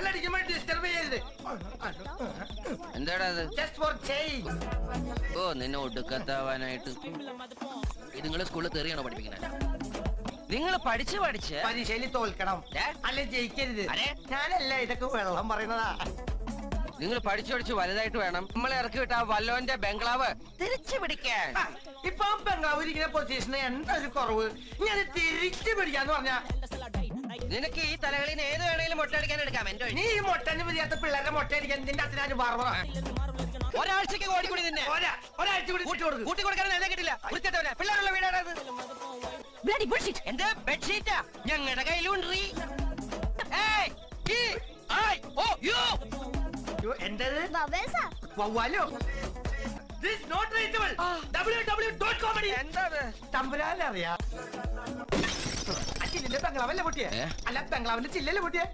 ബെല്ലടിക്കുമ്പോൾ disturb ചെയ്യരുത്. എന്താടാ അത്? Just for change. ഓ നിന്നെ ഒടുക്കത്താവാനായിട്ട് നിങ്ങള് സ്കൂളിൽ തെറിയാണോ പഠിപ്പിക്കണേ? നിങ്ങൾ പഠിച്ച് പരീക്ഷയിൽ തോൽക്കണം, അല്ലെ ജയിക്കരുത്. ഞാനല്ല ഇതൊക്കെ വെള്ളം പറയുന്നതാ. നിങ്ങൾ പഠിച്ചു വലുതായിട്ട് വേണം നമ്മളെ ഇറക്കി വിട്ട വല്ലോന്റെ ബംഗ്ലാവ് തിരിച്ചു പിടിക്കാൻ. ഇപ്പൊ ബംഗ്ലാവ് ഇരിക്കുന്ന പൊസിഷന് എന്താ ഒരു കുറവ്? ഞാൻ തിരിച്ചു പിടിക്കാന്ന് പറഞ്ഞ നിനക്ക് ഈ തലകളിൽ ഏത് വേണേലും മുട്ടയടിക്കാൻ എടുക്കാം. എന്റെ നീ ഈ മുട്ടന് പിരിയാത്ത പിള്ളേരെ മുട്ടയടിക്കാൻ നിന്റെ അച്ഛനാര് ബാർബറ? ഒരാഴ്ചക്ക് ഓടിക്കൂടി നിന്നെ ഒരാഴ്ച കൂടി കൂട്ടി കൊടുക്കാൻ എന്നെ കിട്ടില്ല. വൃത്തിയായിട്ടവനെ പിള്ളേരുള്ള വീടാണത്. എന്ത് ബെഡ്ഷീറ്റാ ഞങ്ങളുടെ കയ്യിലുണ്ട്. എന്റേത് വവ്വാലോ? തമ്പുരാനറിയാ. ചില്ലിന്റെ ബംഗ്ലാവല്ലേ പൊട്ടിയെ? അല്ല ബംഗ്ലാവിന്റെ ചില്ലല്ലേ പൊട്ടിയെ?